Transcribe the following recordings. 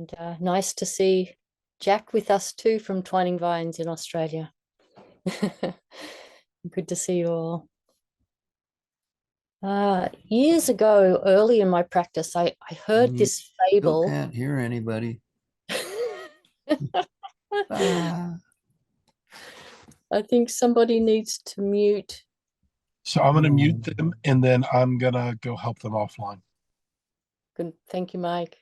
And nice to see Jack with us too from Twining Vines in Australia. Good to see you all. Years ago, early in my practice, I heard this fable. Still can't hear anybody. Ah. I think somebody needs to mute. So I'm going to mute them, and then I'm going to go help them offline. Good. Thank you, Mike.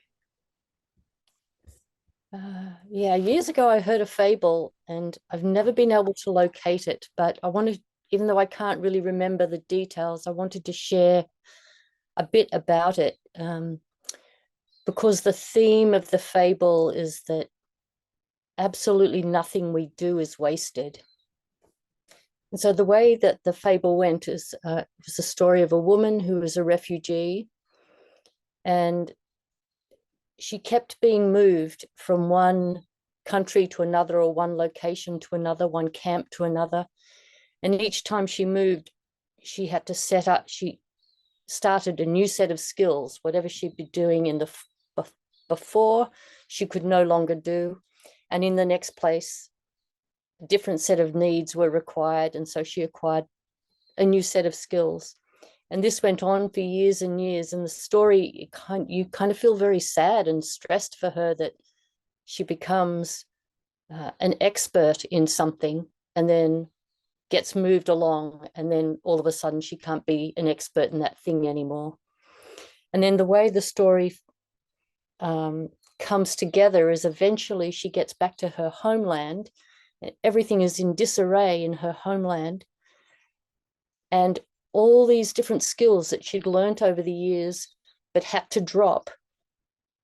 Yeah, years ago I heard a fable and I've never been able to locate it, but I wanted, even though I can't really remember the details, I wanted to share a bit about it, because the theme of the fable is that absolutely nothing we do is wasted. And so the way that the fable went is, it was a story of a woman who was a refugee, and she kept being moved from one country to another, or one location to another, one camp to another. And each time she moved, she had to she started a new set of skills. Whatever she'd been doing in the before, she could no longer do. And in the next place, a different set of needs were required. And so she acquired a new set of skills. And this went on for years and years. And the story, you kind of feel very sad and stressed for her that she becomes an expert in something and then gets moved along. And then all of a sudden she can't be an expert in that thing anymore. And then the way the story comes together is eventually she gets back to her homeland. Everything is in disarray in her homeland. And all these different skills that she'd learnt over the years but had to drop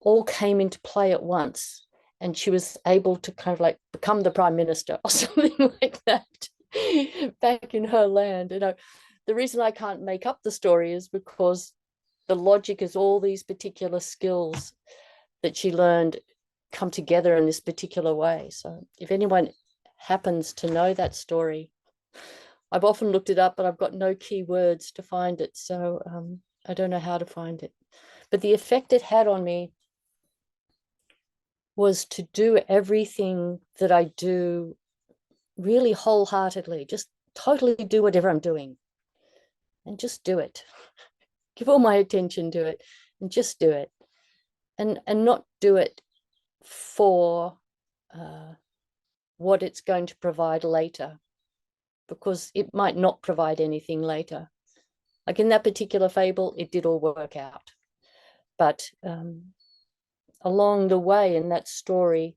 all came into play at once. And she was able to kind of like become the prime minister or something like that back in her land. You know, the reason I can't make up the story is because the logic is all these particular skills that she learned come together in this particular way. So if anyone happens to know that story, I've often looked it up, but I've got no key words to find it. So I don't know how to find it. But the effect it had on me was to do everything that I do really wholeheartedly, just totally do whatever I'm doing and just do it. Give all my attention to it and just do it. And not do it for what it's going to provide later, because it might not provide anything later. Like in that particular fable, it did all work out. But along the way in that story,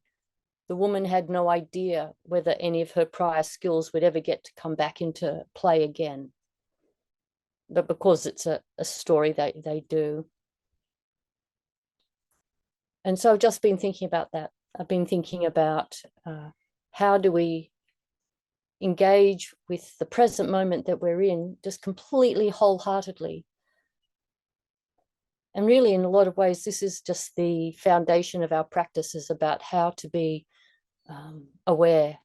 the woman had no idea whether any of her prior skills would ever get to come back into play again. But because it's a story that they do. And so I've just been thinking about that. I've been thinking about how do we engage with the present moment that we're in, just completely wholeheartedly. And really, in a lot of ways, this is just the foundation of our practices about how to be aware,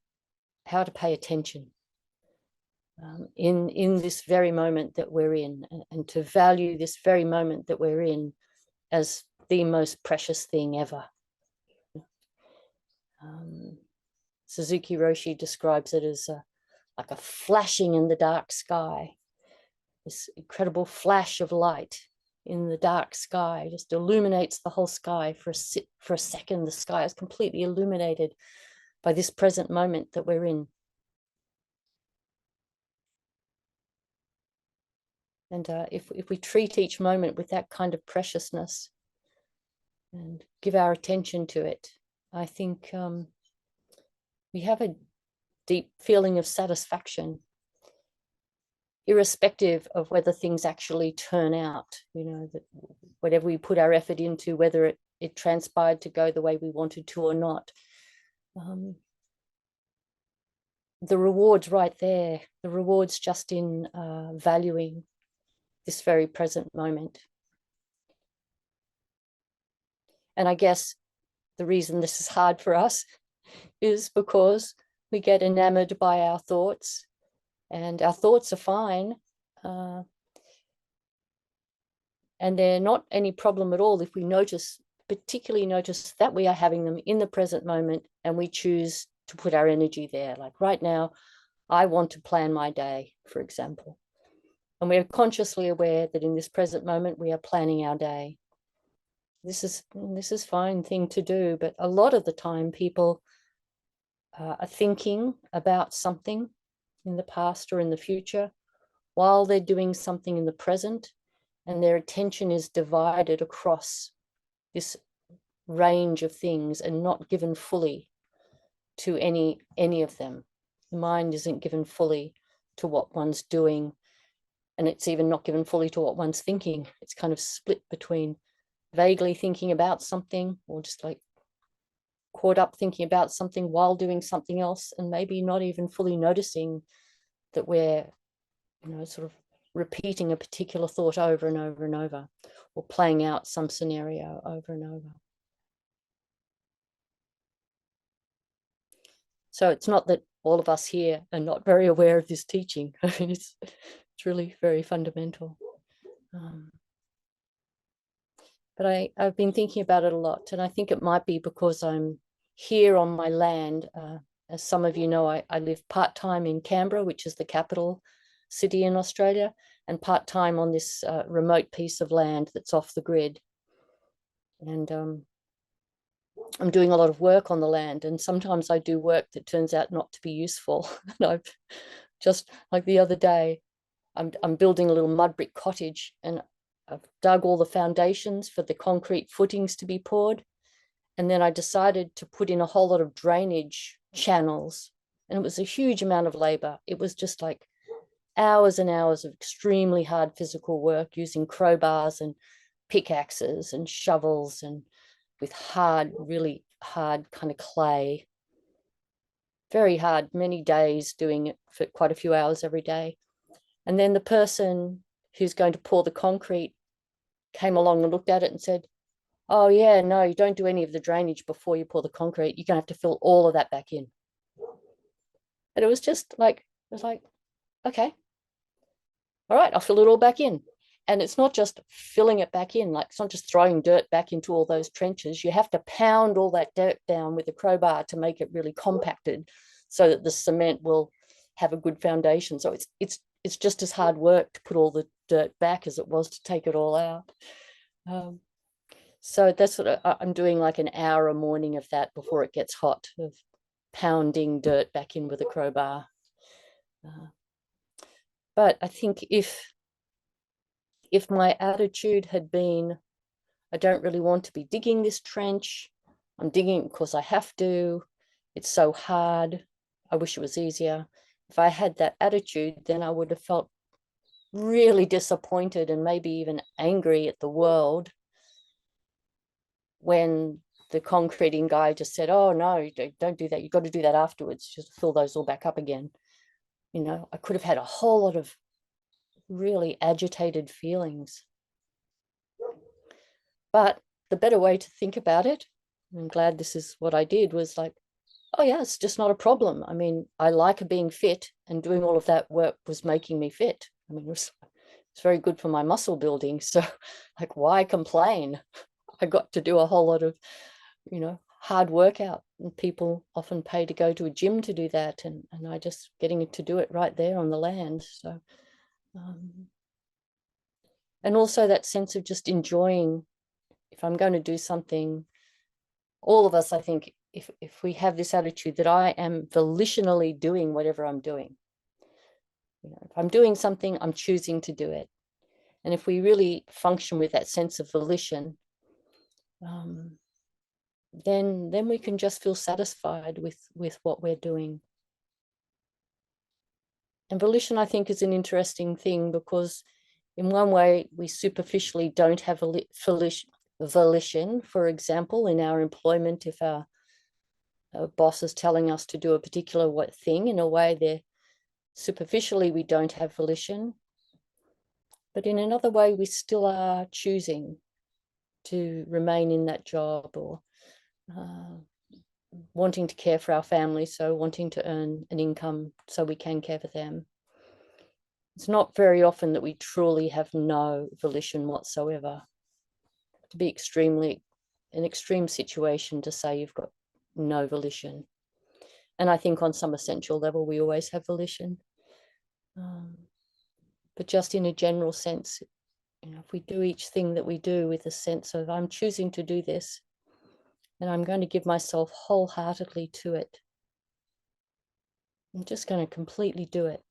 how to pay attention in this very moment that we're in, and to value this very moment that we're in as the most precious thing ever. Suzuki Roshi describes it as like a flashing in the dark sky, this incredible flash of light in the dark sky just illuminates the whole sky for a second. The sky is completely illuminated by this present moment that we're in. And if we treat each moment with that kind of preciousness and give our attention to it, I think we have a deep feeling of satisfaction, irrespective of whether things actually turn out, you know, that whatever we put our effort into, whether it transpired to go the way we wanted to or not. The reward's right there. The reward's just in valuing this very present moment. And I guess the reason this is hard for us is because we get enamored by our thoughts, and our thoughts are fine. And they're not any problem at all if we notice particularly notice that we are having them in the present moment, and we choose to put our energy there. Like right now, I want to plan my day, for example. And we are consciously aware that in this present moment, we are planning our day. This is fine thing to do, but a lot of the time people are thinking about something in the past or in the future while they're doing something in the present, and their attention is divided across this range of things and not given fully to any of them. The mind isn't given fully to what one's doing, and it's even not given fully to what one's thinking. It's kind of split between vaguely thinking about something, or just like caught up thinking about something while doing something else, and maybe not even fully noticing that we're, sort of repeating a particular thought over and over and over, or playing out some scenario over and over. So it's not that all of us here are not very aware of this teaching. I mean, it's really very fundamental. But I've been thinking about it a lot, and I think it might be because I'm here on my land. As some of you know, I live part-time in Canberra, which is the capital city in Australia, and part-time on this remote piece of land that's off the grid. And I'm doing a lot of work on the land, and sometimes I do work that turns out not to be useful. And I've just, like the other day, I'm building a little mud brick cottage, and I've dug all the foundations for the concrete footings to be poured. And then I decided to put in a whole lot of drainage channels. And it was a huge amount of labor. It was just like hours and hours of extremely hard physical work using crowbars and pickaxes and shovels, and with hard, really hard kind of clay. Very hard, many days doing it for quite a few hours every day. And then the person who's going to pour the concrete came along and looked at it and said, "Oh yeah, no, you don't do any of the drainage before you pour the concrete. You're gonna have to fill all of that back in." And it was just like, it was like, okay, all right, I'll fill it all back in. And it's not just filling it back in, like it's not just throwing dirt back into all those trenches. You have to pound all that dirt down with a crowbar to make it really compacted so that the cement will have a good foundation. So it's just as hard work to put all the dirt back as it was to take it all out. So that's what I'm doing, like an hour a morning of that before it gets hot, of pounding dirt back in with a crowbar. But I think if my attitude had been, I don't really want to be digging this trench, I'm digging because I have to, it's so hard, I wish it was easier. If I had that attitude, then I would have felt really disappointed and maybe even angry at the world when the concreting guy just said, "Oh no, don't do that, you've got to do that afterwards, just fill those all back up again." I could have had a whole lot of really agitated feelings. But the better way to think about it, I'm glad this is what I did, was like, oh yeah, it's just not a problem. I mean, I like being fit, and doing all of that work was making me fit. I mean, it's very good for my muscle building. So like, why complain? I got to do a whole lot of, hard workout, and people often pay to go to a gym to do that. And I just getting to do it right there on the land. So, and also that sense of just enjoying, if I'm going to do something, all of us, I think, if we have this attitude that I am volitionally doing whatever I'm doing, if I'm doing something, I'm choosing to do it. And if we really function with that sense of volition, then we can just feel satisfied with what we're doing. And volition, I think, is an interesting thing, because in one way we superficially don't have volition. For example, in our employment, if our boss is telling us to do a particular thing, in a way there, superficially we don't have volition, but in another way we still are choosing to remain in that job, or wanting to care for our family, so wanting to earn an income so we can care for them. It's not very often that we truly have no volition whatsoever. To be extremely an extreme situation to say you've got no volition. And I think on some essential level, we always have volition. But just in a general sense, if we do each thing that we do with a sense of, I'm choosing to do this, and I'm going to give myself wholeheartedly to it. I'm just going to completely do it.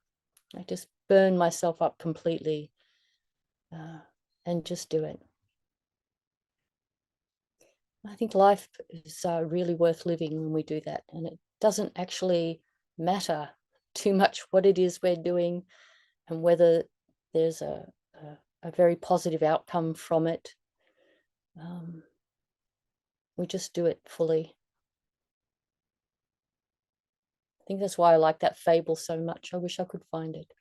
I just burn myself up completely and just do it. I think life is really worth living when we do that. And it doesn't actually matter too much what it is we're doing and whether there's a very positive outcome from it. We just do it fully. I think that's why I like that fable so much. I wish I could find it.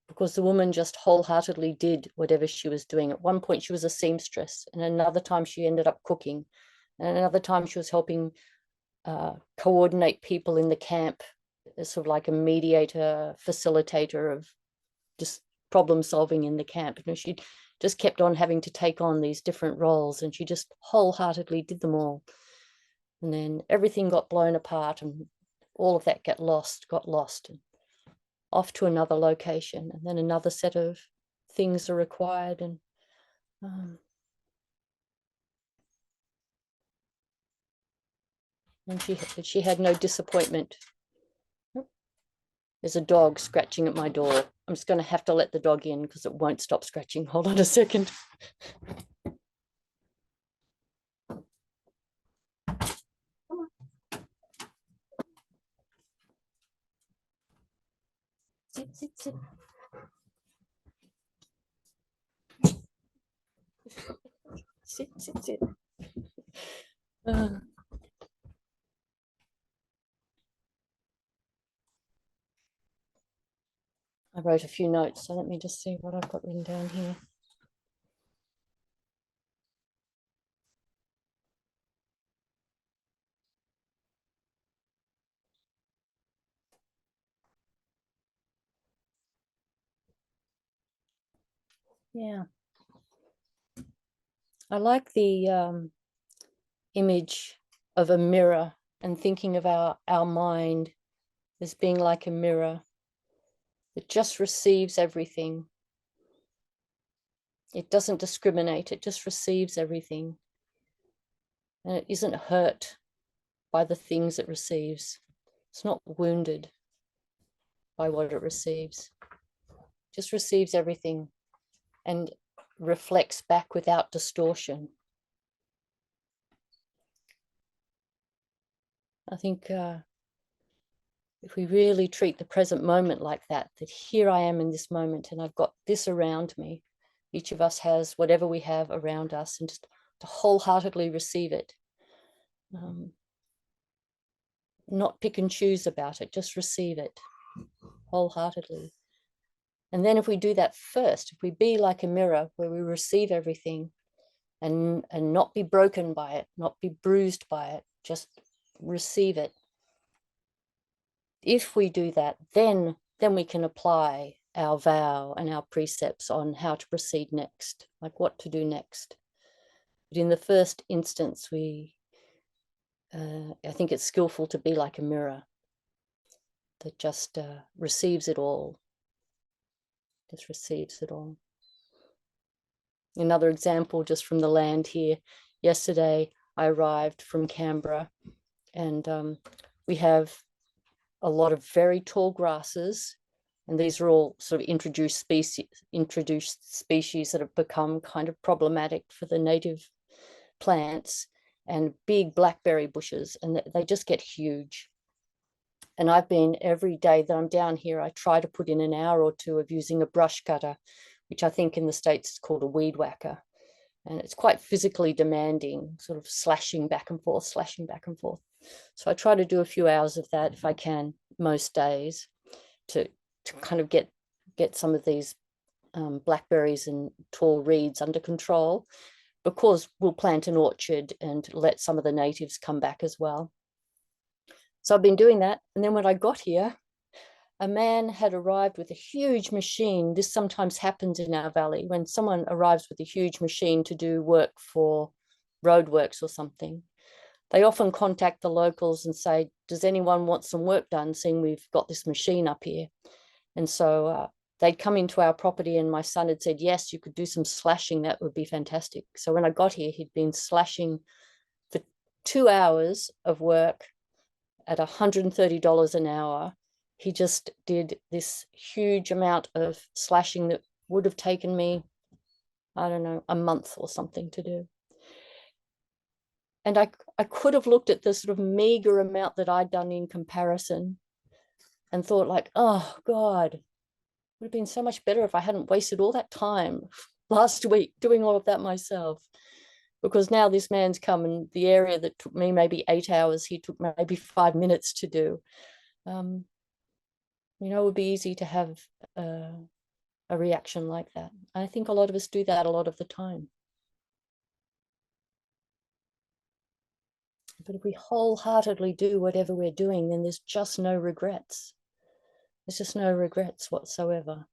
Because the woman just wholeheartedly did whatever she was doing. At one point she was a seamstress, and another time she ended up cooking, and another time she was helping coordinate people in the camp as sort of like a mediator, facilitator of just problem solving in the camp. She just kept on having to take on these different roles, and she just wholeheartedly did them all. And then everything got blown apart, and all of that got lost. And off to another location, and then another set of things are required, and she had no disappointment. There's a dog scratching at my door. I'm just going to have to let the dog in because it won't stop scratching. Hold on a second. Sit. Sit. I wrote a few notes, so let me just see what I've got written down here. Yeah. I like the image of a mirror and thinking of our mind as being like a mirror that just receives everything. It doesn't discriminate, it just receives everything. And it isn't hurt by the things it receives. It's not wounded by what it receives. It just receives everything and reflects back without distortion. I think if we really treat the present moment like that here I am in this moment and I've got this around me, each of us has whatever we have around us, and just to wholeheartedly receive it. Not pick and choose about it, just receive it wholeheartedly. And then if we do that first, if we be like a mirror where we receive everything and not be broken by it, not be bruised by it, just receive it. If we do that, then we can apply our vow and our precepts on how to proceed next, like what to do next. But in the first instance, I think it's skillful to be like a mirror that just receives it all. Just receives it all. Another example just from the land here. Yesterday, I arrived from Canberra, and we have a lot of very tall grasses, and these are all sort of introduced species that have become kind of problematic for the native plants, and big blackberry bushes, and they just get huge. And I've been, every day that I'm down here, I try to put in an hour or two of using a brush cutter, which I think in the States is called a weed whacker. And it's quite physically demanding, sort of slashing back and forth. So I try to do a few hours of that if I can, most days, to kind of get some of these blackberries and tall reeds under control, because we'll plant an orchard and let some of the natives come back as well. So I've been doing that. And then when I got here, a man had arrived with a huge machine. This sometimes happens in our valley when someone arrives with a huge machine to do work for roadworks or something, they often contact the locals and say, does anyone want some work done, seeing we've got this machine up here? And so they'd come into our property, and my son had said, yes, you could do some slashing. That would be fantastic. So when I got here, he'd been slashing for 2 hours of work at $130 an hour. He just did this huge amount of slashing that would have taken me, I don't know, a month or something to do. And I could have looked at the sort of meager amount that I'd done in comparison and thought like, oh God, it would have been so much better if I hadn't wasted all that time last week doing all of that myself. Because now this man's come, and the area that took me maybe 8 hours, he took maybe 5 minutes to do. You know, it would be easy to have a reaction like that. I think a lot of us do that a lot of the time. But if we wholeheartedly do whatever we're doing, then there's just no regrets. There's just no regrets whatsoever.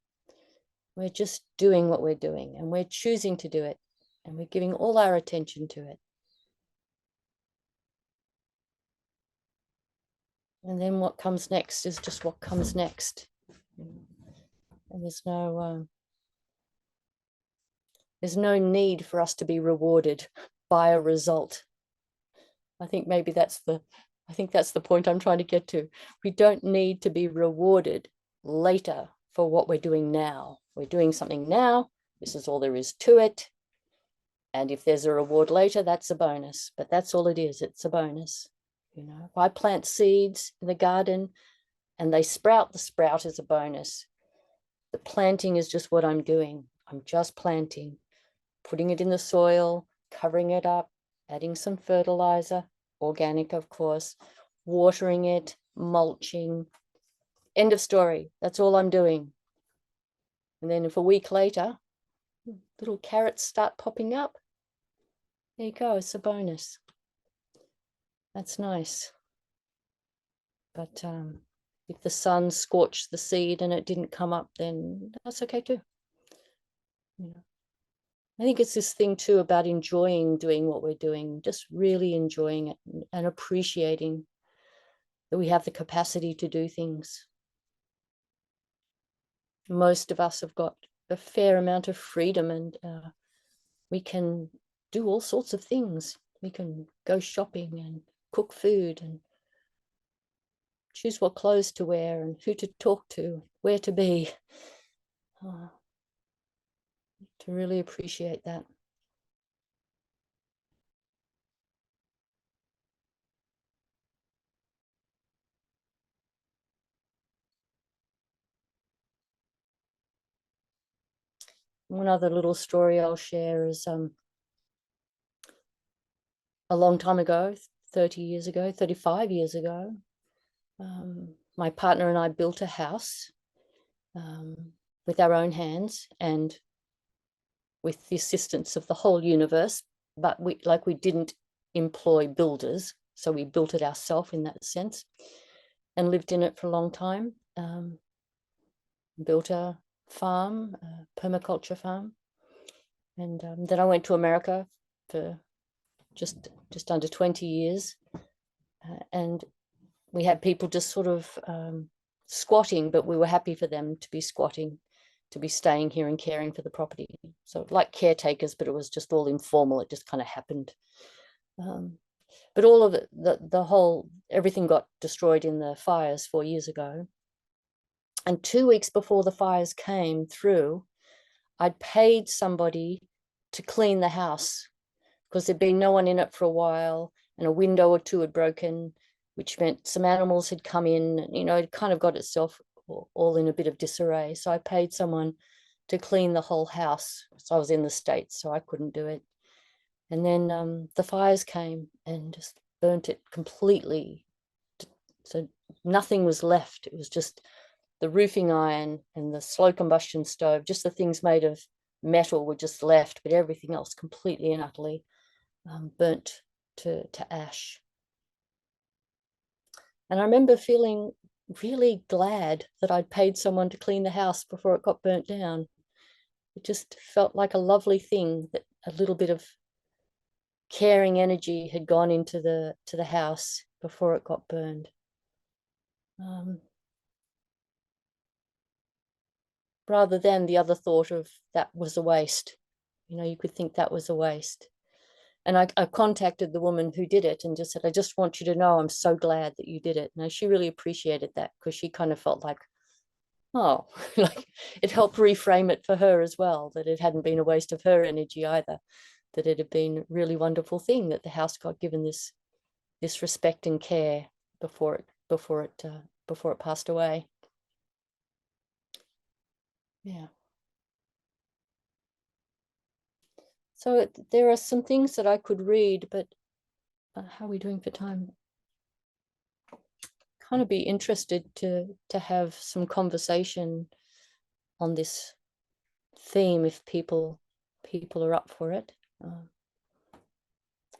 We're just doing what we're doing, and we're choosing to do it, and we're giving all our attention to it. And then what comes next is just what comes next. And there's no need for us to be rewarded by a result. I think that's the point I'm trying to get to. We don't need to be rewarded later for what we're doing now. We're doing something now. This is all there is to it. And if there's a reward later, that's a bonus. But that's all it is. It's a bonus. You know, if I plant seeds in the garden and they sprout, the sprout is a bonus. The planting is just what I'm doing. I'm just planting, putting it in the soil, covering it up, adding some fertilizer, organic, of course, watering it, mulching. End of story. That's all I'm doing. And then if a week later, little carrots start popping up, there you go. It's a bonus. That's nice. But if the sun scorched the seed and it didn't come up, then that's okay too. Yeah. I think it's this thing too about enjoying doing what we're doing, just really enjoying it and appreciating that we have the capacity to do things. Most of us have got a fair amount of freedom, and we can do all sorts of things. We can go shopping and cook food and choose what clothes to wear and who to talk to, where to be. To really appreciate that. One other little story I'll share is a long time ago, 30 years ago, 35 years ago, my partner and I built a house with our own hands and with the assistance of the whole universe, but we didn't employ builders, so we built it ourselves in that sense and lived in it for a long time. Built a farm, a permaculture farm, and then I went to America for just under 20 years, and we had people just sort of squatting, but we were happy for them to be squatting, to be staying here and caring for the property. So like caretakers, but it was just all informal. It just kind of happened. But all of it, everything got destroyed in the fires 4 years ago. And 2 weeks before the fires came through, I'd paid somebody to clean the house because there'd been no one in it for a while, and a window or two had broken, which meant some animals had come in. You know, it kind of got itself all in a bit of disarray. So I paid someone to clean the whole house. So I was in the States, so I couldn't do it. And then the fires came and just burnt it completely. So nothing was left. It was just the roofing iron and the slow combustion stove, just the things made of metal were just left, but everything else completely and utterly burnt to ash. And I remember feeling really glad that I'd paid someone to clean the house before it got burnt down. It just felt like a lovely thing, that a little bit of caring energy had gone into the house before it got burned. Rather than the other thought of that was a waste. You know, you could think that was a waste. And I contacted the woman who did it and just said, I just want you to know I'm so glad that you did it. Now, she really appreciated that, because she kind of felt like, oh, like it helped reframe it for her as well, that it hadn't been a waste of her energy either, that it had been a really wonderful thing that the house got given this respect and care before it passed away. Yeah. So there are some things that I could read, but how are we doing for time? Kind of be interested to have some conversation on this theme if people are up for it.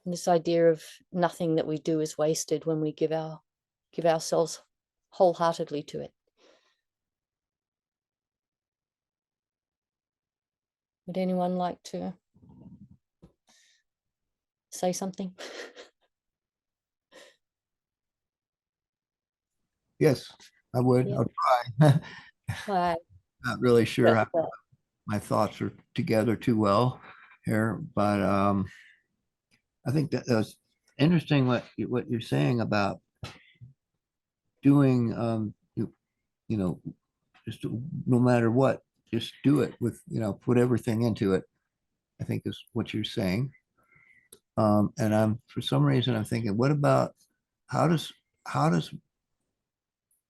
This idea of nothing that we do is wasted when we give ourselves wholeheartedly to it. Would anyone like to say something? Yes, I would. Yeah. I'll try. Hi. Not really sure how Yeah. my thoughts are together too well here, but I think that was interesting what you're saying about doing you know, just no matter what, just do it with, put everything into it, I think is what you're saying. And for some reason I'm thinking, what about how does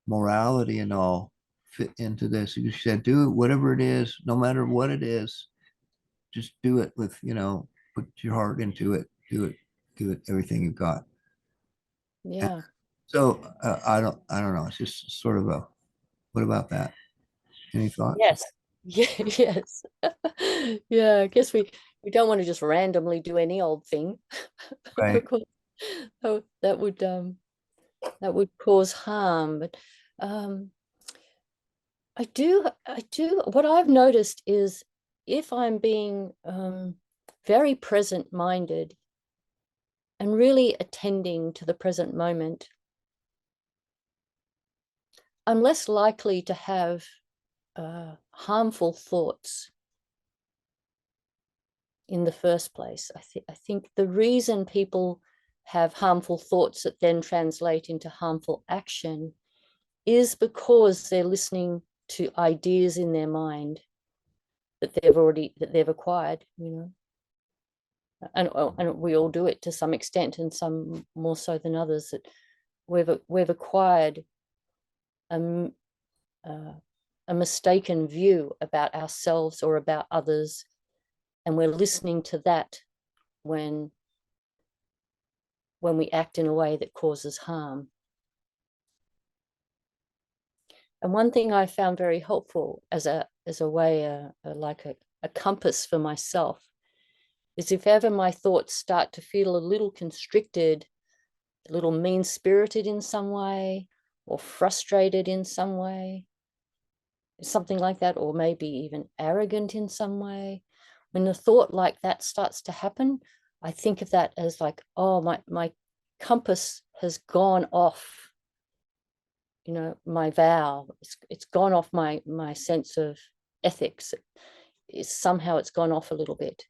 morality and all fit into this? You said do whatever it is, no matter what it is, just do it with, put your heart into it, do it everything you've got. And Yeah. so I don't know. It's just sort of what about that? Any thoughts? Yes. Yeah, yes. Yeah, I guess we don't want to just randomly do any old thing. Right. Because that would cause harm. But I do what I've noticed is if I'm being very present minded and really attending to the present moment, I'm less likely to have harmful thoughts in the first place. I think the reason people have harmful thoughts that then translate into harmful action is because they're listening to ideas in their mind that they've acquired, and we all do it to some extent, and some more so than others, that we've acquired a mistaken view about ourselves or about others, and we're listening to that when we act in a way that causes harm. And one thing I found very helpful as a way, like a compass for myself, is if ever my thoughts start to feel a little constricted, a little mean-spirited in some way, or frustrated in some way, something like that, or maybe even arrogant in some way, when a thought like that starts to happen, I think of that as like, oh, my compass has gone off, my vow. It's gone off my sense of ethics. Somehow it's gone off a little bit.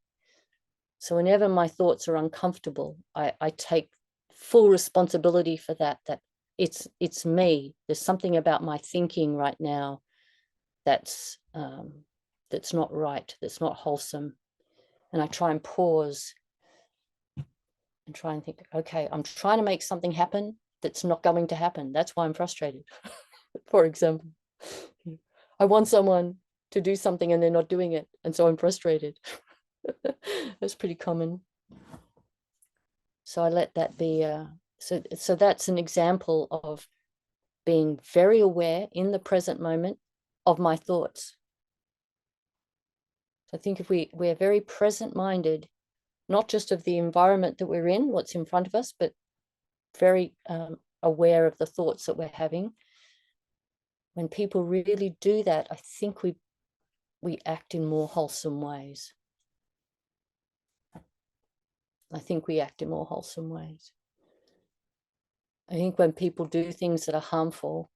So whenever my thoughts are uncomfortable, I take full responsibility for that it's me. There's something about my thinking right now that's not right, that's not wholesome. And I try and pause and try and think, okay, I'm trying to make something happen that's not going to happen. That's why I'm frustrated. For example, I want someone to do something and they're not doing it, and so I'm frustrated. That's pretty common. So I let that be. So that's an example of being very aware in the present moment of my thoughts. So I think if we're very present minded, not just of the environment that we're in, what's in front of us, but very aware of the thoughts that we're having. When people really do that, I think we act in more wholesome ways. I think we act in more wholesome ways. I think when people do things that are harmful,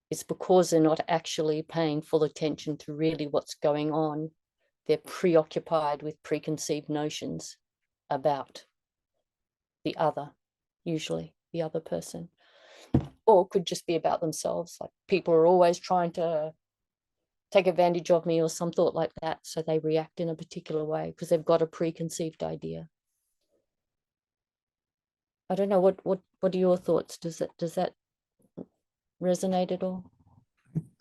it's because they're not actually paying full attention to really what's going on. They're preoccupied with preconceived notions about the other, usually the other person, or could just be about themselves. Like people are always trying to take advantage of me or some thought like that. So they react in a particular way because they've got a preconceived idea. I don't know, what are your thoughts? Does that resonate at all?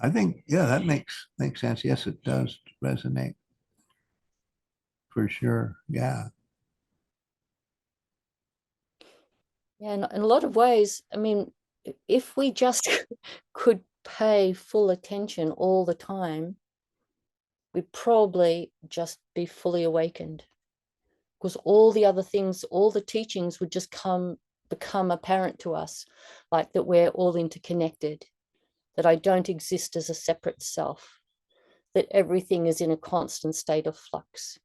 I think, yeah, that makes sense. Yes, it does resonate for sure. Yeah. Yeah, in a lot of ways, I mean, if we just could pay full attention all the time, we'd probably just be fully awakened, because all the other things, all the teachings would just become apparent to us, like that we're all interconnected, that I don't exist as a separate self, that everything is in a constant state of flux.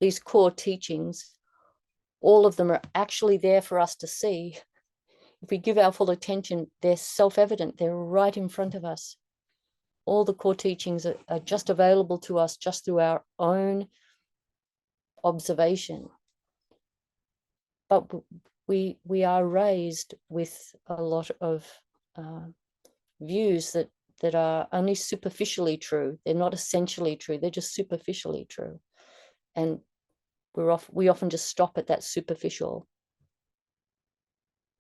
These core teachings, all of them are actually there for us to see. If we give our full attention, they're self-evident, they're right in front of us. All the core teachings are just available to us just through our own observation. But we are raised with a lot of views that are only superficially true. They're not essentially true, they're just superficially true. And we often just stop at that superficial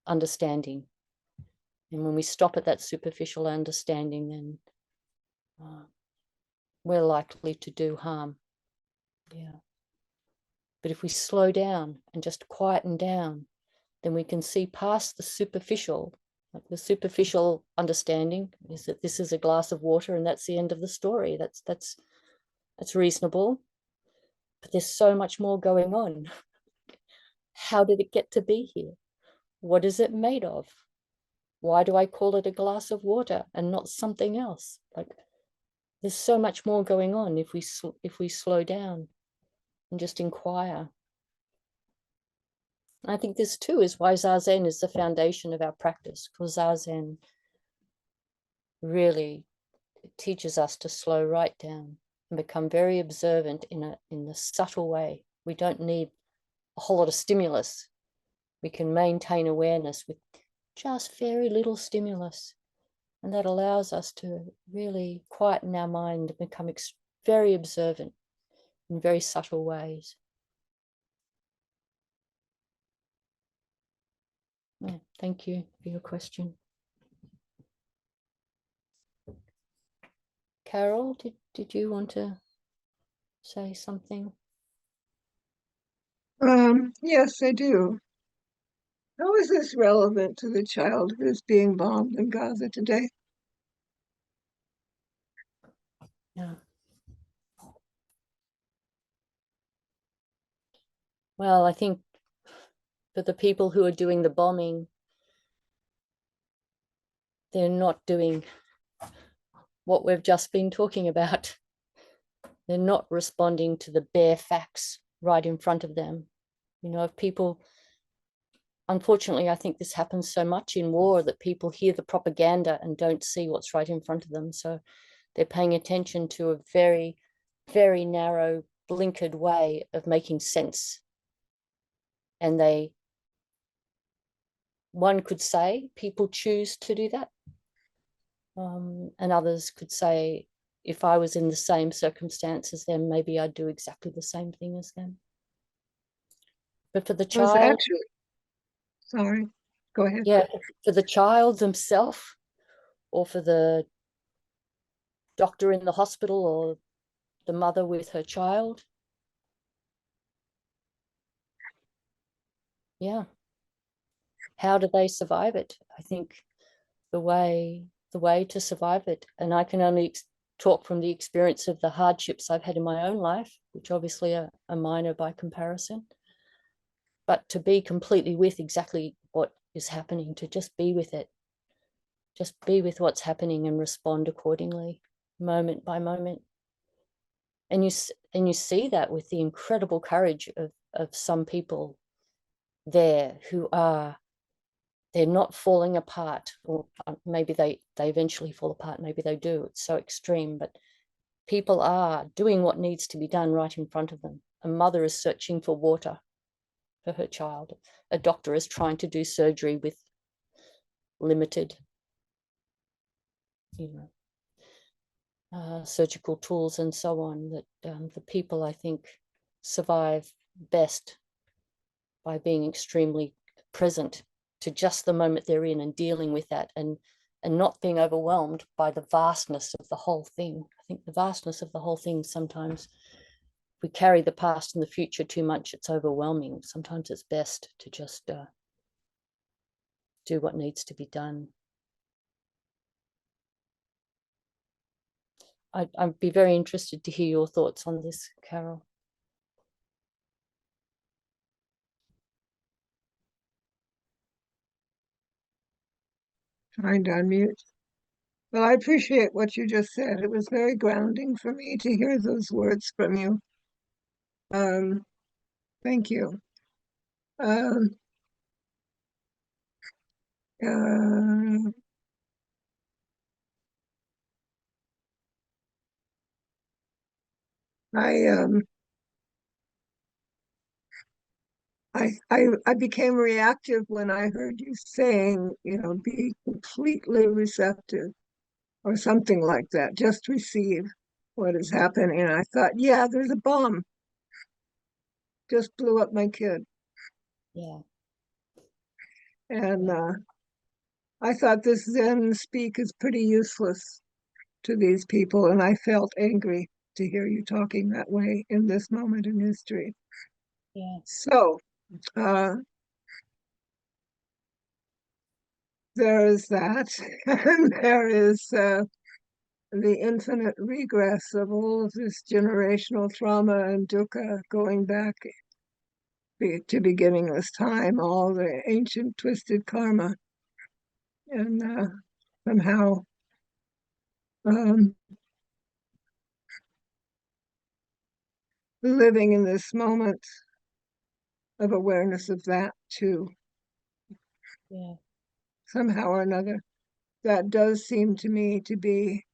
understanding. And when we stop at that superficial understanding, then we're likely to do harm. Yeah. But if we slow down and just quieten down, then we can see past the superficial. Like the superficial understanding is that this is a glass of water and that's the end of the story. That's reasonable. But there's so much more going on. How did it get to be here? What is it made of? Why do I call it a glass of water and not something else? Like, there's so much more going on if we slow down and just inquire. I think this too is why Zazen is the foundation of our practice, because Zazen really teaches us to slow right down and become very observant in a subtle way. We don't need a whole lot of stimulus. We can maintain awareness with just very little stimulus. And that allows us to really quieten our mind and become very observant in very subtle ways. Yeah, thank you for your question. Carol, did you want to say something? Yes, I do. How is this relevant to the child who is being bombed in Gaza today? Yeah. Well, I think for the people who are doing the bombing, they're not doing what we've just been talking about. They're not responding to the bare facts right in front of them. You know, if people, unfortunately, I think this happens so much in war that people hear the propaganda and don't see what's right in front of them. So they're paying attention to a very, very narrow, blinkered way of making sense. And one could say people choose to do that. And others could say, if I was in the same circumstances, then maybe I'd do exactly the same thing as them. But for the child, Sorry, go ahead. yeah, for the child themselves, or for the doctor in the hospital, or the mother with her child, yeah, how do they survive it? I think the way to survive it, and I can only talk from the experience of the hardships I've had in my own life, which obviously are minor by comparison, but to be completely with exactly what is happening, to just be with it, just be with what's happening and respond accordingly, moment by moment. And you see that with the incredible courage of some people there who are, they're not falling apart, or maybe they eventually fall apart, maybe they do, it's so extreme, but people are doing what needs to be done right in front of them. A mother is searching for water for her child. A doctor is trying to do surgery with limited, surgical tools and so on. That the people, I think, survive best by being extremely present to just the moment they're in and dealing with that, and not being overwhelmed by the vastness of the whole thing. I think the vastness of the whole thing, sometimes we carry the past and the future too much, it's overwhelming. Sometimes it's best to just do what needs to be done. I'd be very interested to hear your thoughts on this, Carol. Trying to unmute. Well, I appreciate what you just said. It was very grounding for me to hear those words from you. Thank you. Um, uh, I became reactive when I heard you saying, be completely receptive or something like that. Just receive what is happening. And I thought, yeah, there's a bomb. Just blew up my kid. Yeah. And I thought this Zen speak is pretty useless to these people. And I felt angry to hear you talking that way in this moment in history. Yeah. So there is that. And there is the infinite regress of all of this generational trauma and dukkha going back to beginningless time, all the ancient twisted karma, and somehow living in this moment of awareness of that too. Yeah. Somehow or another, that does seem to me to be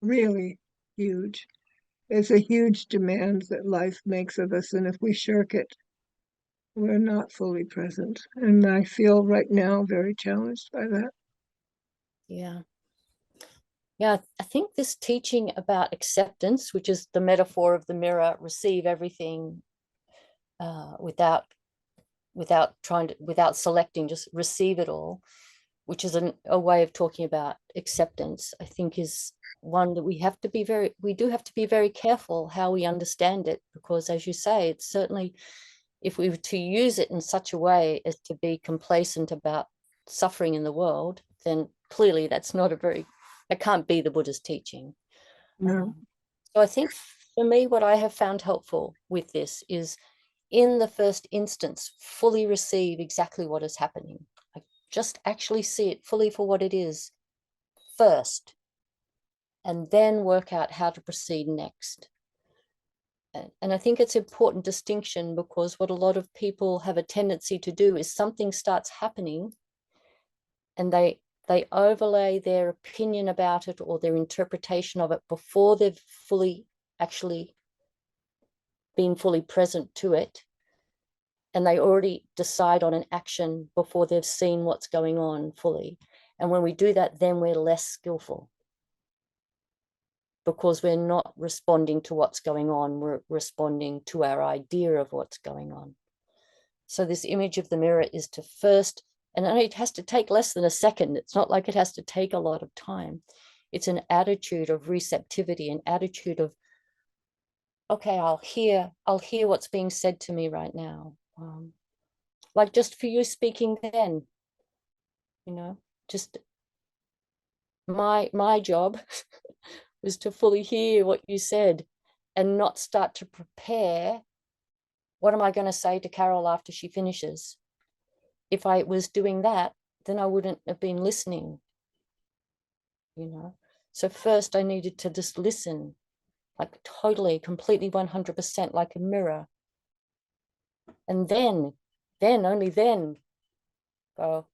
really huge. It's a huge demand that life makes of us, and if we shirk it, we're not fully present. And I feel right now very challenged by that. Yeah. Yeah, I think this teaching about acceptance, which is the metaphor of the mirror, receive everything without selecting, just receive it all, which is a way of talking about acceptance, I think is one that we do have to be very careful how we understand it, because as you say, it's certainly, if we were to use it in such a way as to be complacent about suffering in the world, then clearly that can't be the Buddha's teaching. No. So I think for me, what I have found helpful with this is, in the first instance, fully receive exactly what is happening. Like, just actually see it fully for what it is first, and then work out how to proceed next. And I think it's an important distinction, because what a lot of people have a tendency to do is something starts happening and they overlay their opinion about it or their interpretation of it before they've actually been fully present to it. And they already decide on an action before they've seen what's going on fully. And when we do that, then we're less skillful, because we're not responding to what's going on, we're responding to our idea of what's going on. So this image of the mirror is to first, and it has to take less than a second. It's not like it has to take a lot of time. It's an attitude of receptivity, an attitude of, okay, I'll hear what's being said to me right now. Like just for you speaking then, just my job was to fully hear what you said and not start to prepare, what am I going to say to Carol after she finishes? If I was doing that, then I wouldn't have been listening, So first I needed to just listen like totally, completely 100% like a mirror. And then only then go,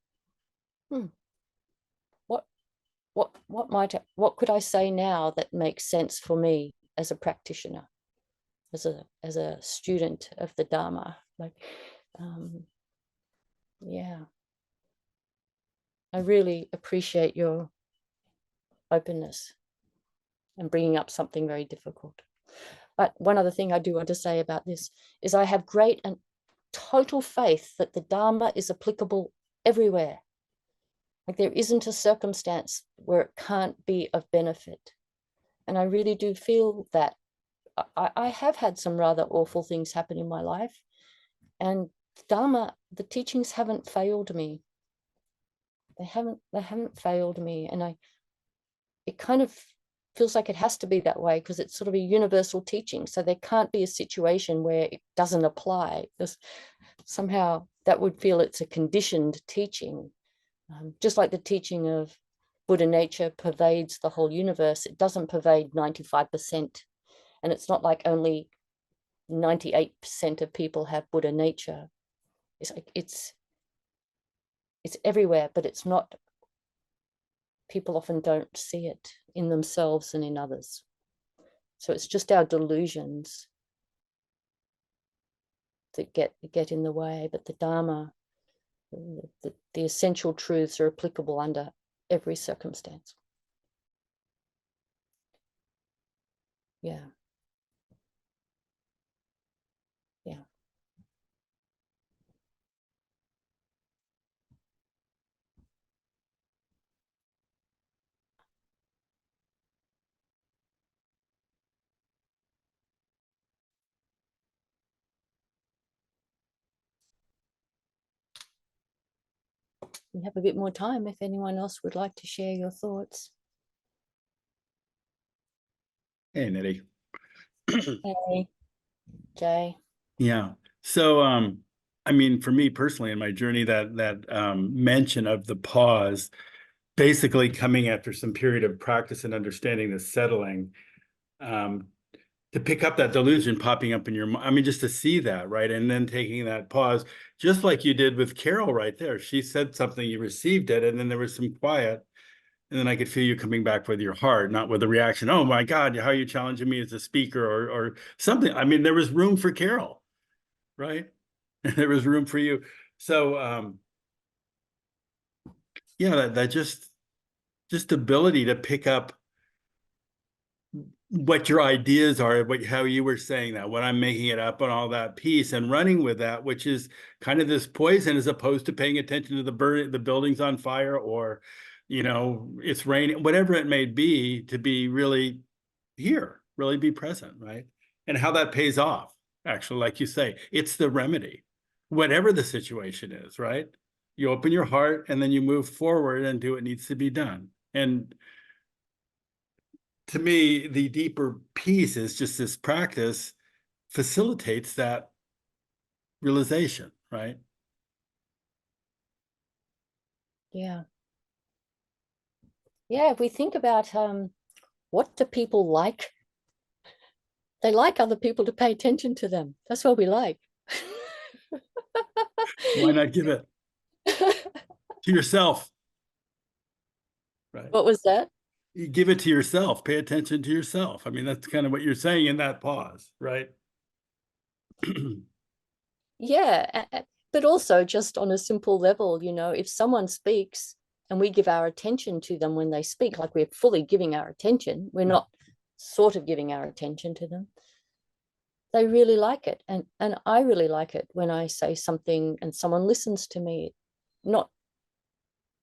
what could I say now that makes sense for me as a practitioner, as a student of the Dharma? Like, yeah, I really appreciate your openness and bringing up something very difficult. But one other thing I do want to say about this is I have great and total faith that the Dharma is applicable everywhere. Like, there isn't a circumstance where it can't be of benefit. And I really do feel that. I have had some rather awful things happen in my life, and Dharma, the teachings haven't failed me. They haven't failed me. And it kind of feels like it has to be that way, because it's sort of a universal teaching. So there can't be a situation where it doesn't apply, because somehow that would feel it's a conditioned teaching. Just like the teaching of Buddha nature pervades the whole universe, it doesn't pervade 95%. And it's not like only 98% of people have Buddha nature. It's like it's everywhere, but it's not. People often don't see it in themselves and in others. So it's just our delusions that get in the way. But the Dharma, the essential truths are applicable under every circumstance. Yeah. Yeah. We have a bit more time if anyone else would like to share your thoughts. Hey, Nitty. Hey, Jay. Yeah. So, I mean, for me personally, in my journey, that mention of the pause, basically coming after some period of practice and understanding the settling, to pick up that delusion popping up in your mind. I mean, just to see that, right? And then taking that pause, just like you did with Carol right there. She said something, you received it, and then there was some quiet. And then I could feel you coming back with your heart, not with a reaction. Oh my God, how are you challenging me as a speaker or something? I mean, there was room for Carol, right? There was room for you. So yeah, that just ability to pick up what your ideas are, how you were saying that, what I'm making it up, and all that piece, and running with that, which is kind of this poison, as opposed to paying attention to the buildings on fire, or it's raining, whatever it may be, to be really here, really be present, right? And how that pays off, actually, like you say, it's the remedy, whatever the situation is, right? You open your heart and then you move forward and do what needs to be done. And to me, the deeper piece is just this practice facilitates that realization, right? Yeah. Yeah, if we think about what do people like? They like other people to pay attention to them. That's what we like. Why not give it to yourself? Right. What was that? You give it to yourself, pay attention to yourself. I mean, that's kind of what you're saying in that pause, right? Yeah, but also just on a simple level, if someone speaks and we give our attention to them when they speak, like we're fully giving our attention, we're not sort of giving our attention to them, they really like it. And I really like it when I say something and someone listens to me, not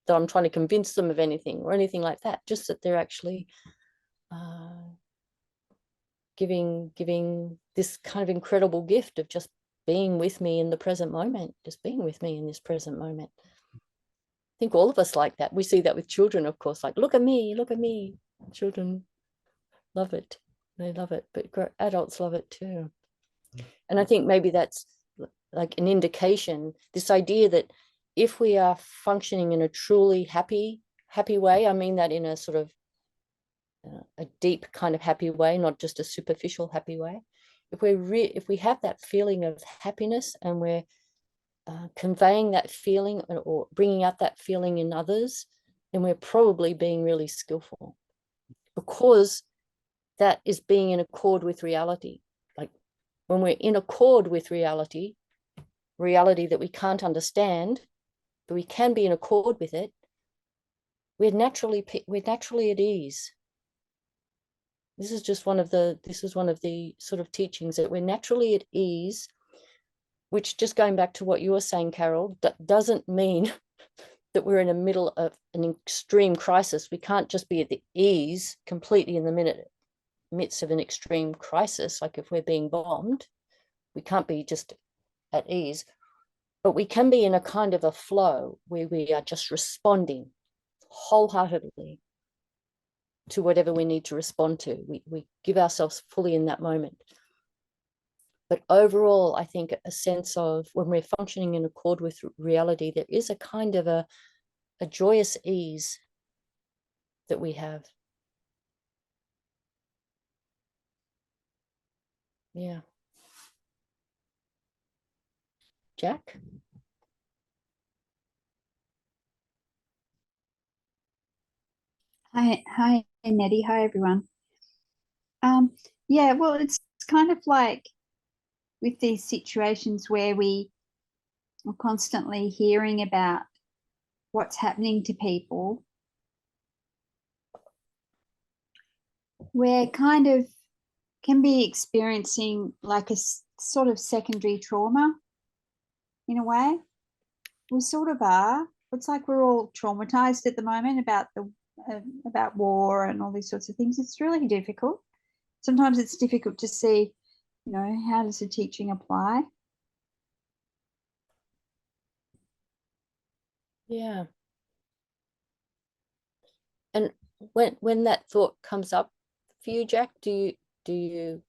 that I'm trying to convince them of anything or anything like that, just that they're actually giving this kind of incredible gift of just being with me in the present moment, just being with me in this present moment. I think all of us like that. We see that with children, of course, like, look at me, look at me. Children love it. They love it, but adults love it too. And I think maybe that's like an indication, this idea that if we are functioning in a truly happy way, I mean that in a sort of a deep kind of happy way, not just a superficial happy way. If we have that feeling of happiness and we're conveying that feeling or bringing out that feeling in others, then we're probably being really skillful, because that is being in accord with reality. Like when we're in accord with reality that we can't understand, but we can be in accord with it, we're naturally at ease. This is one of the sort of teachings, that we're naturally at ease, which, just going back to what you were saying, Carol, doesn't mean that we're in the middle of an extreme crisis. We can't just be at the ease completely in the midst of an extreme crisis. Like if we're being bombed, we can't be just at ease, but we can be in a kind of a flow where we are just responding wholeheartedly to whatever we need to respond to. We give ourselves fully in that moment. But overall, I think a sense of, when we're functioning in accord with reality, there is a kind of a joyous ease that we have. Yeah. Jack? Hi, Nettie. Hi, everyone. Yeah, well, it's kind of like with these situations where we are constantly hearing about what's happening to people, we're kind of can be experiencing like a sort of secondary trauma in a way. We sort of are. It's like we're all traumatized at the moment about war and all these sorts of things. It's really difficult. Sometimes it's difficult to see, how does the teaching apply? Yeah. And when that thought comes up for you, Jack, do you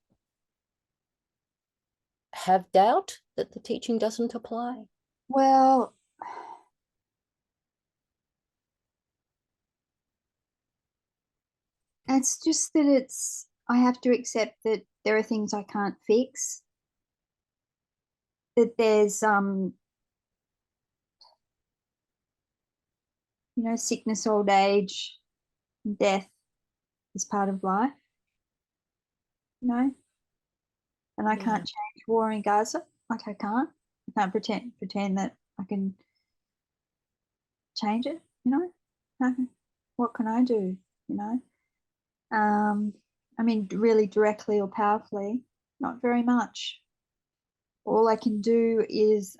have doubt that the teaching doesn't apply? Well, it's just that I have to accept that there are things I can't fix, that there's sickness, old age, death is part of life, and I can't change war in Gaza. Like I can't pretend that I can change it, what can I do, I mean, really directly or powerfully, not very much. All I can do is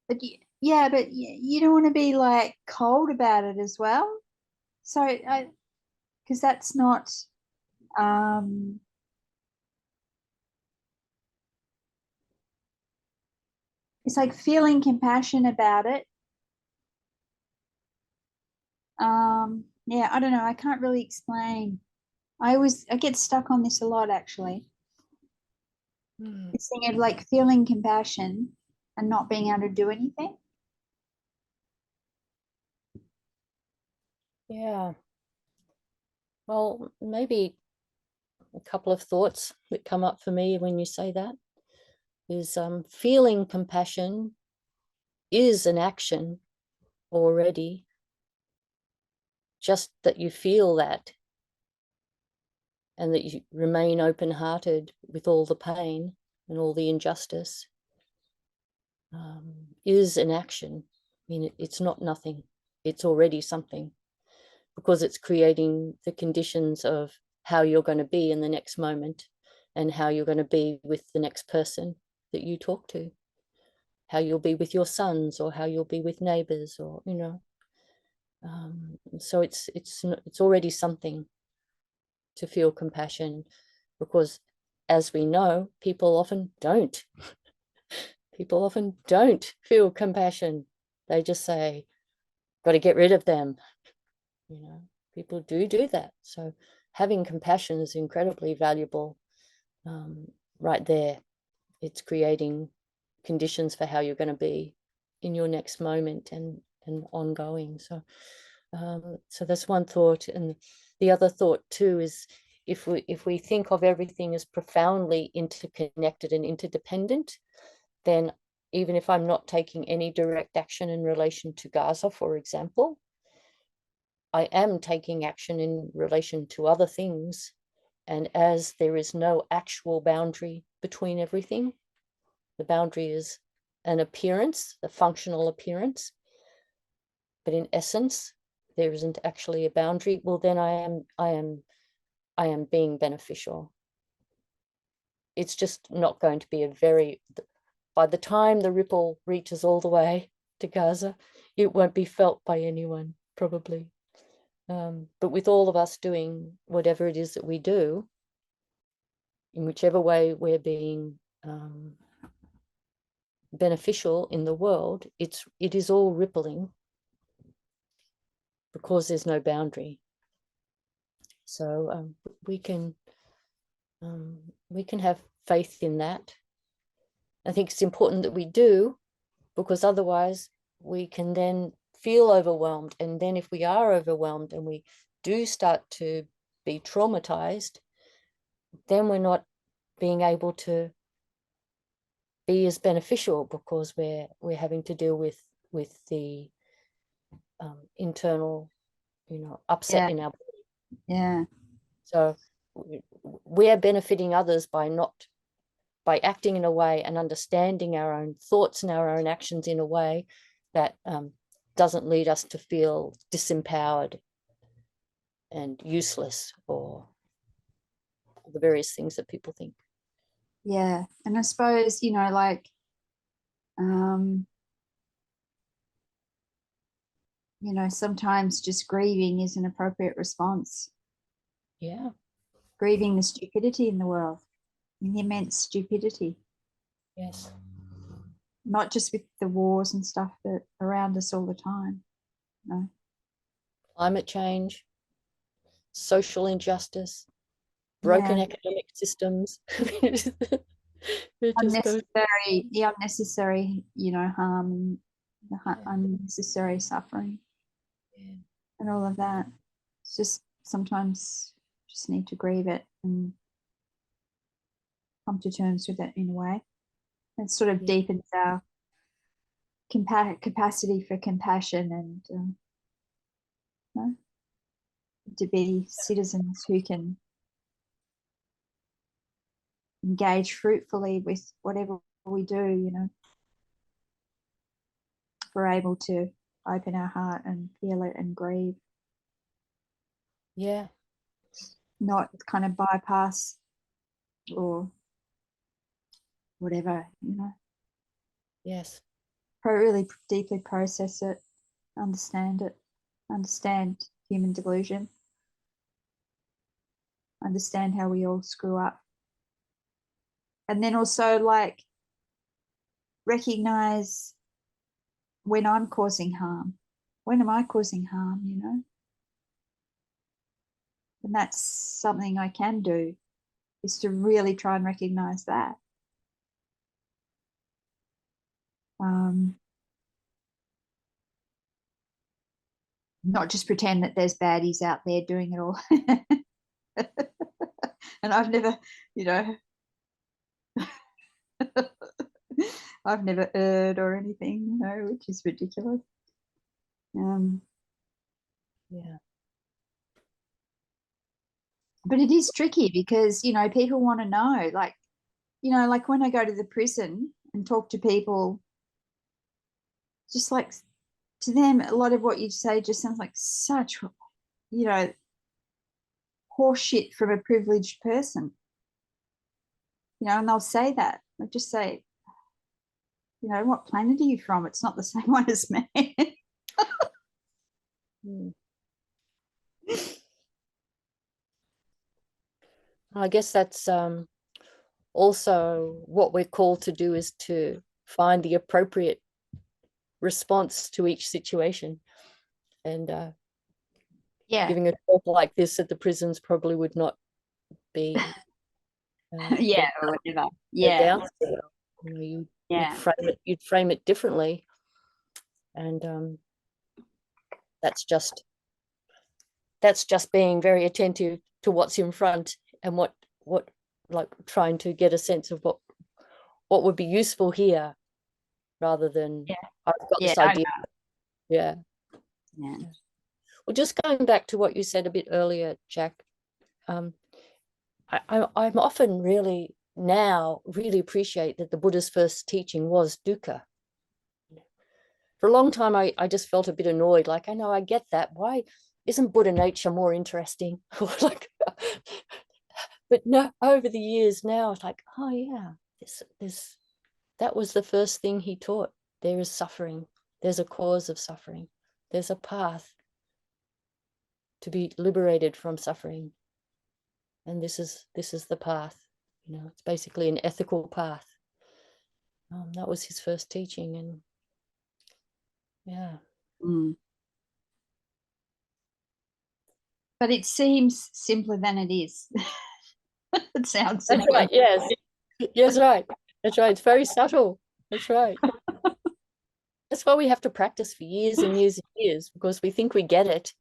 but you don't want to be like cold about it as well. So because that's not it's like feeling compassion about it. Yeah, I don't know. I can't really explain. I get stuck on this a lot, actually. This thing of like feeling compassion and not being able to do anything. Yeah. Well, maybe a couple of thoughts that come up for me when you say that is feeling compassion is an action already. Just that you feel that, and that you remain open-hearted with all the pain and all the injustice, is an action. I mean, it's not nothing. It's already something, because it's creating the conditions of how you're going to be in the next moment, and how you're going to be with the next person that you talk to, how you'll be with your sons, or how you'll be with neighbors, or so it's already something to feel compassion, because, as we know, people often don't feel compassion. They just say, got to get rid of them. People do that. So having compassion is incredibly valuable. Right there, it's creating conditions for how you're going to be in your next moment and ongoing. So so that's one thought. And the other thought too is, if we think of everything as profoundly interconnected and interdependent, then even if I'm not taking any direct action in relation to Gaza, for example, I am taking action in relation to other things. And as there is no actual boundary between everything, the boundary is an appearance, the functional appearance, but in essence, there isn't actually a boundary. Well, then I am being beneficial. It's just not going to be by the time the ripple reaches all the way to Gaza, it won't be felt by anyone, probably. But with all of us doing whatever it is that we do, in whichever way we're being beneficial in the world, it is all rippling, because there's no boundary. So we can have faith in that. I think it's important that we do, because otherwise we can then feel overwhelmed. And then if we are overwhelmed and we do start to be traumatized, then we're not being able to be as beneficial, because we're having to deal with the internal, upset in our body. Yeah. So we are benefiting others by acting in a way and understanding our own thoughts and our own actions in a way that doesn't lead us to feel disempowered and useless, or the various things that people think. Yeah. And I suppose, sometimes just grieving is an appropriate response. Yeah. Grieving the stupidity in the world, the immense stupidity. Yes. Not just with the wars and stuff that around us all the time. No. Climate change, social injustice, broken economic systems. It just goes. The unnecessary, harm, unnecessary suffering, and all of that. It's just sometimes just need to grieve it and come to terms with it in a way. It sort of deepens our capacity for compassion and to be citizens who can engage fruitfully with whatever we do. We're able to open our heart and feel it and grieve. Yeah. Not kind of bypass or whatever, Yes. Really deeply process it, understand human delusion, understand how we all screw up. And then also recognize when I'm causing harm. When am I causing harm, And that's something I can do, is to really try and recognize that. Not just pretend that there's baddies out there doing it all. And I've never, I've never erred or anything, which is ridiculous. Yeah. But it is tricky because, people want to know, like when I go to the prison and talk to people, just like to them, a lot of what you say just sounds like such, horseshit from a privileged person, and they'll say that. They'll just say, what planet are you from? It's not the same one as me. I guess that's also what we're called to do, is to find the appropriate response to each situation. And giving a talk like this at the prisons probably would not be or whatever. Yeah. you'd frame it differently. And that's just being very attentive to what's in front and what like trying to get a sense of what would be useful here, rather than I've got this idea. Yeah. Well, just going back to what you said a bit earlier, Jack, I'm often really appreciate that the Buddha's first teaching was dukkha. For a long time, I just felt a bit annoyed. Like, I know I get that. Why isn't Buddha nature more interesting? Like, but no, over the years now, it's like, oh yeah, that was the first thing he taught. There is suffering. There's a cause of suffering. There's a path to be liberated from suffering. And this is the path. You know, it's basically an ethical path. That was his first teaching, and yeah. But it seems simpler than it is. It sounds That's simpler. right. Yes. Yes, right. That's right. It's very subtle. That's right. That's why we have to practice for years and years and years, because we think we get it.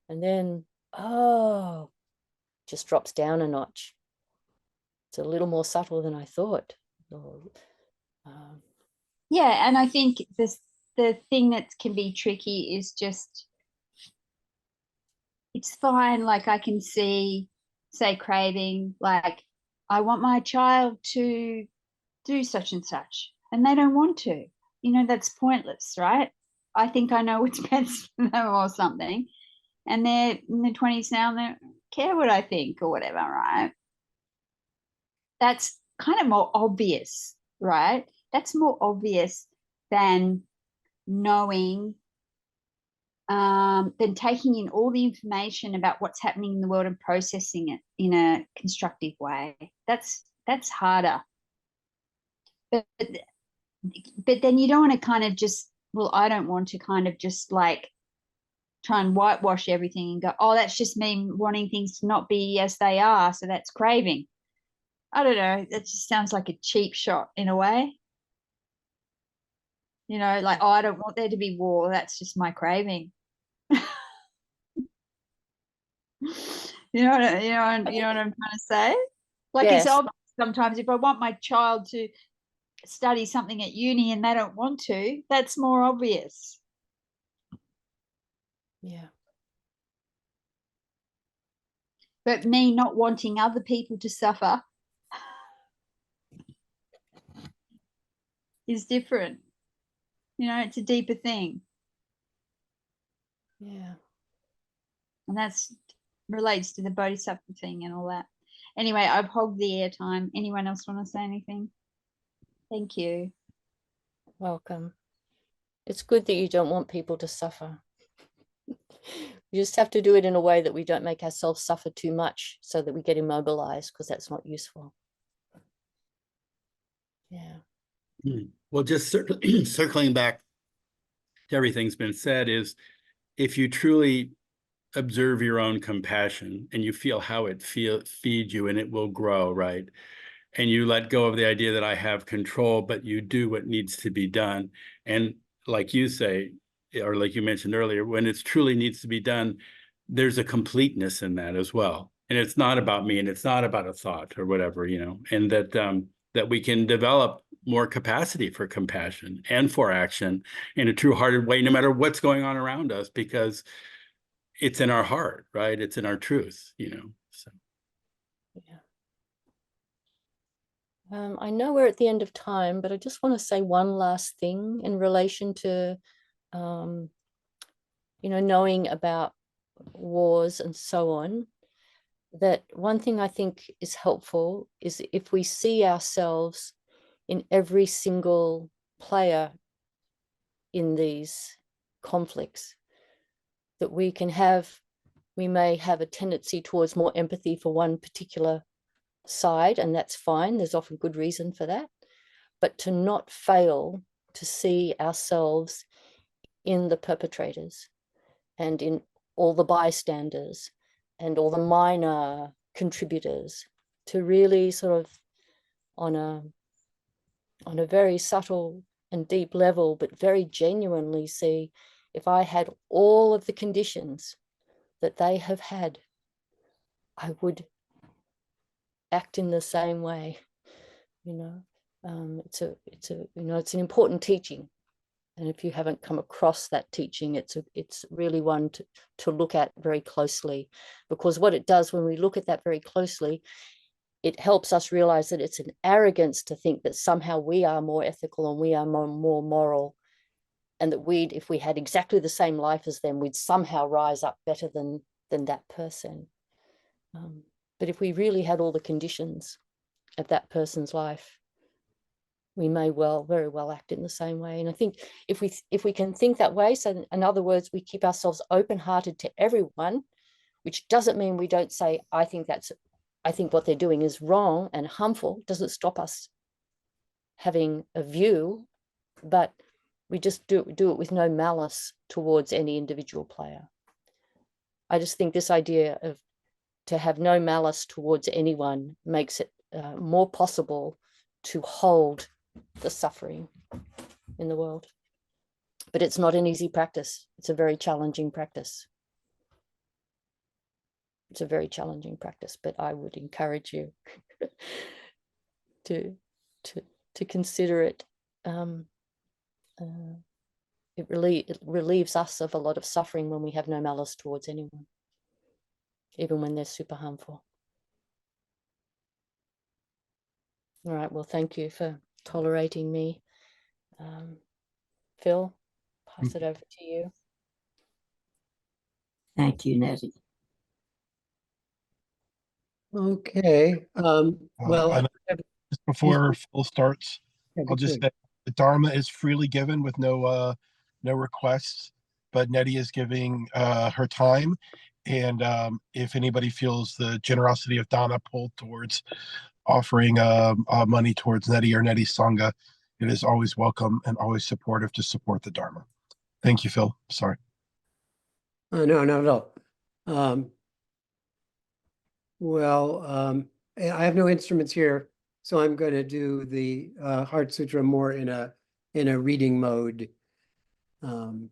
And then, just drops down a notch. It's a little more subtle than I thought. Yeah, and I think the thing that can be tricky is just, it's fine. Like, I can see, say, craving, like, I want my child to do such and such, and they don't want to. You know, that's pointless, right? I think I know what's best for them or something. And they're in their 20s now, and they don't care what I think or whatever, right? That's kind of more obvious, right? That's more obvious than knowing, than taking in all the information about what's happening in the world and processing it in a constructive way. That's harder. But then you don't want to kind of just, well, I don't want to kind of just like try and whitewash everything and go, oh, that's just me wanting things to not be as they are, so that's craving. I don't know. That just sounds like a cheap shot in a way. You know, like, oh, I don't want there to be war. That's just my craving. You know what I'm trying to say? Like, yes. It's obvious sometimes if I want my child to study something at uni and they don't want to, that's more obvious. Yeah. But me not wanting other people to suffer is different. You know, it's a deeper thing. Yeah. And that's relates to the bodhisattva thing and all that. Anyway, I've hogged the airtime. Anyone else want to say anything? Thank you. Welcome. It's good that you don't want people to suffer. We just have to do it in a way that we don't make ourselves suffer too much, so that we get immobilized, because that's not useful. Yeah. Well, just circling back to everything's been said, is if you truly observe your own compassion and you feel how it feeds you, and it will grow, right? And you let go of the idea that I have control, but you do what needs to be done. And like you say, or like you mentioned earlier, when it truly needs to be done, there's a completeness in that as well. And it's not about me, and it's not about a thought or whatever, you know, and that we can develop more capacity for compassion and for action in a true-hearted way, no matter what's going on around us, because it's in our heart, right? It's in our truth, you know. So yeah. I know we're at the end of time, but I just want to say one last thing in relation to, you know, knowing about wars and so on. That one thing I think is helpful is if we see ourselves in every single player in these conflicts, that we may have a tendency towards more empathy for one particular side, and that's fine. There's often good reason for that. But to not fail to see ourselves in the perpetrators and in all the bystanders and all the minor contributors, to really sort of on a very subtle and deep level, but very genuinely see, if I had all of the conditions that they have had, I would act in the same way. It's an important teaching. And if you haven't come across that teaching, it's really one to look at very closely, because what it does when we look at that very closely, it helps us realize that it's an arrogance to think that somehow we are more ethical and we are more moral, and that if we had exactly the same life as them, we'd somehow rise up better than that person. But if we really had all the conditions of that person's life, we may very well act in the same way. And I think if we can think that way, so in other words, we keep ourselves open-hearted to everyone, which doesn't mean we don't say, I think what they're doing is wrong and harmful. It doesn't stop us having a view, but we just do it with no malice towards any individual player. I just think this idea of to have no malice towards anyone makes it more possible to hold the suffering in the world. But it's not an easy practice. It's a very challenging practice. It's a very challenging practice, but I would encourage you to consider it. It relieves us of a lot of suffering when we have no malice towards anyone, even when they're super harmful. All right, well, thank you for tolerating me. Phil, pass it over to you. Thank you, Nettie. Okay. Well, Just before Phil starts, I'll just say the Dharma is freely given with no requests, but Nettie is giving her time. And if anybody feels the generosity of Dana pulled towards offering money towards Nettie or Nettie's sangha, it is always welcome and always supportive to support the Dharma. Thank you, Phil. Sorry. no, not at all. I have no instruments here, so I'm going to do the Heart Sutra more in a reading mode, and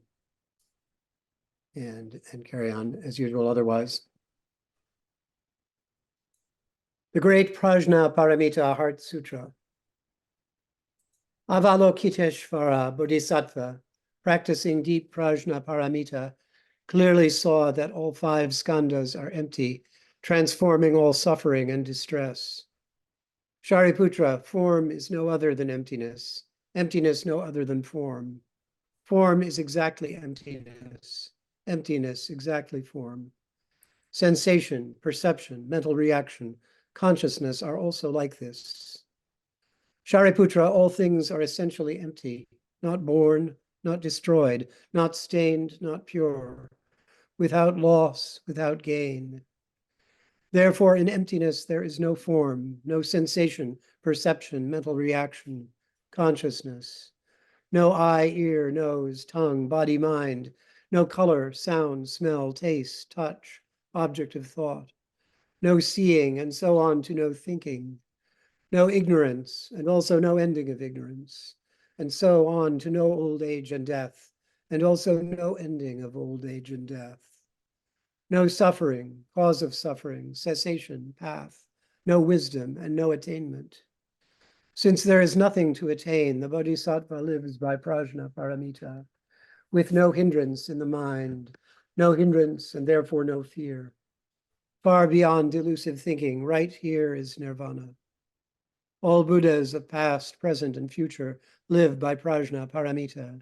carry on as usual otherwise. The Great Prajna Paramita Heart Sutra. Avalokiteshvara Bodhisattva, practicing deep Prajna Paramita, clearly saw that all 5 skandhas are empty, transforming all suffering and distress. Shariputra, form is no other than emptiness, emptiness no other than form. Form is exactly emptiness, emptiness exactly form. Sensation, perception, mental reaction, consciousness are also like this. Shariputra, all things are essentially empty, not born, not destroyed, not stained, not pure, without loss, without gain. Therefore, in emptiness, there is no form, no sensation, perception, mental reaction, consciousness, no eye, ear, nose, tongue, body, mind, no color, sound, smell, taste, touch, object of thought, no seeing, and so on to no thinking, no ignorance, and also no ending of ignorance, and so on to no old age and death, and also no ending of old age and death. No suffering, cause of suffering, cessation, path, no wisdom, and no attainment. Since there is nothing to attain, the Bodhisattva lives by prajna paramita, with no hindrance in the mind, no hindrance and therefore no fear. Far beyond delusive thinking, right here is nirvana. All Buddhas of past, present, and future live by prajna paramita,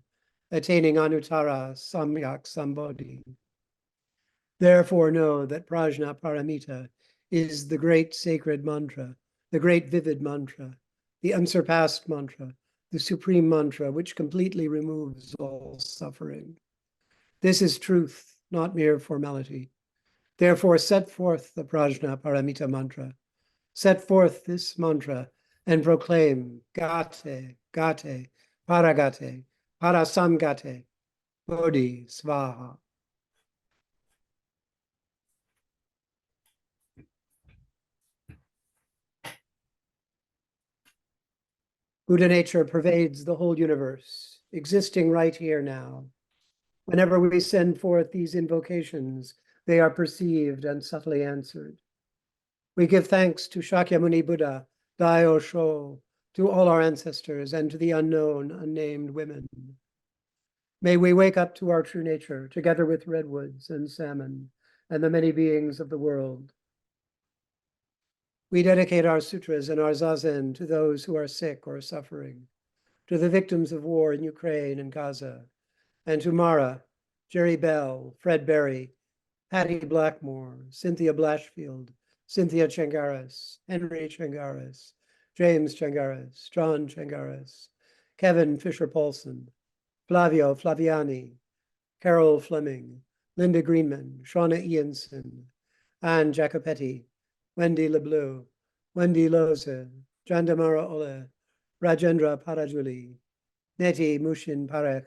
attaining anuttara samyak sambodhi. Therefore know that prajna paramita is the great sacred mantra, the great vivid mantra, the unsurpassed mantra, the supreme mantra which completely removes all suffering. This is truth, not mere formality. Therefore set forth the prajna paramita mantra. Set forth this mantra and proclaim gate, gate, paragate, parasamgate, bodhi svaha. Buddha nature pervades the whole universe, existing right here now. Whenever we send forth these invocations, they are perceived and subtly answered. We give thanks to Shakyamuni Buddha, Dai Sho, to all our ancestors, and to the unknown, unnamed women. May we wake up to our true nature, together with redwoods and salmon, and the many beings of the world. We dedicate our sutras and our zazen to those who are sick or suffering, to the victims of war in Ukraine and Gaza, and to Mara, Jerry Bell, Fred Berry, Hattie Blackmore, Cynthia Blashfield, Cynthia Changaris, Henry Changaris, James Changaris, John Changaris, Kevin Fisher-Paulson, Flavio Flaviani, Carol Fleming, Linda Greenman, Shauna Ianson, Anne Jacopetti, Wendy LeBleu, Wendy Loze, Jandamara Ole, Rajendra Parajuli, Neti Mushin Parekh,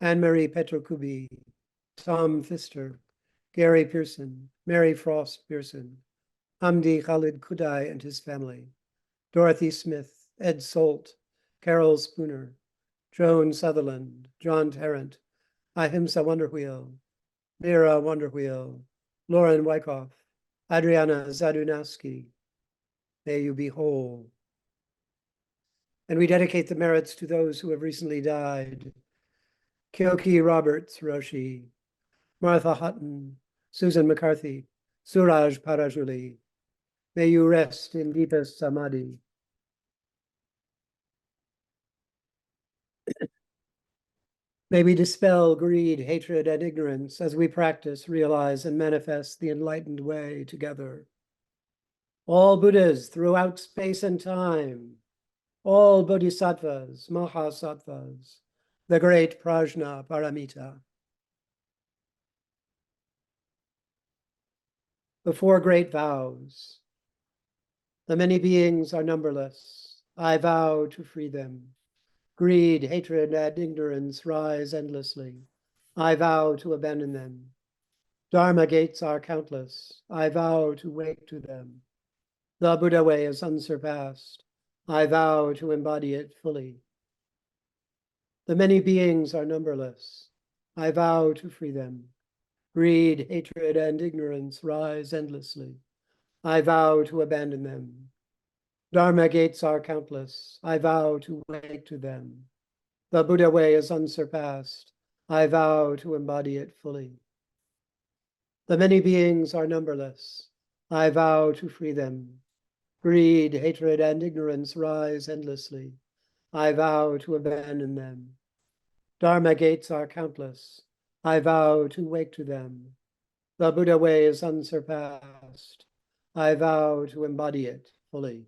Anne-Marie Petrokubi, Tom Pfister, Gary Pearson, Mary Frost Pearson, Hamdi Khalid Kudai and his family, Dorothy Smith, Ed Solt, Carol Spooner, Joan Sutherland, John Tarrant, Ahimsa Wonderwheel, Mira Wonderwheel, Lauren Wyckoff, Adriana Zadunowski. May you be whole. And we dedicate the merits to those who have recently died. Kyoki Roberts Roshi, Martha Hutton, Susan McCarthy, Suraj Parajuli. May you rest in deepest samadhi. May we dispel greed, hatred, and ignorance as we practice, realize, and manifest the enlightened way together. All Buddhas throughout space and time, all Bodhisattvas, Mahasattvas, the great Prajna Paramita. The four great vows. The many beings are numberless. I vow to free them. Greed, hatred, and ignorance rise endlessly. I vow to abandon them. Dharma gates are countless. I vow to wake to them. The Buddha way is unsurpassed. I vow to embody it fully. The many beings are numberless. I vow to free them. Greed, hatred, and ignorance rise endlessly. I vow to abandon them. Dharma gates are countless. I vow to wake to them. The Buddha way is unsurpassed. I vow to embody it fully. The many beings are numberless. I vow to free them. Greed, hatred, and ignorance rise endlessly. I vow to abandon them. Dharma gates are countless. I vow to wake to them. The Buddha way is unsurpassed. I vow to embody it fully.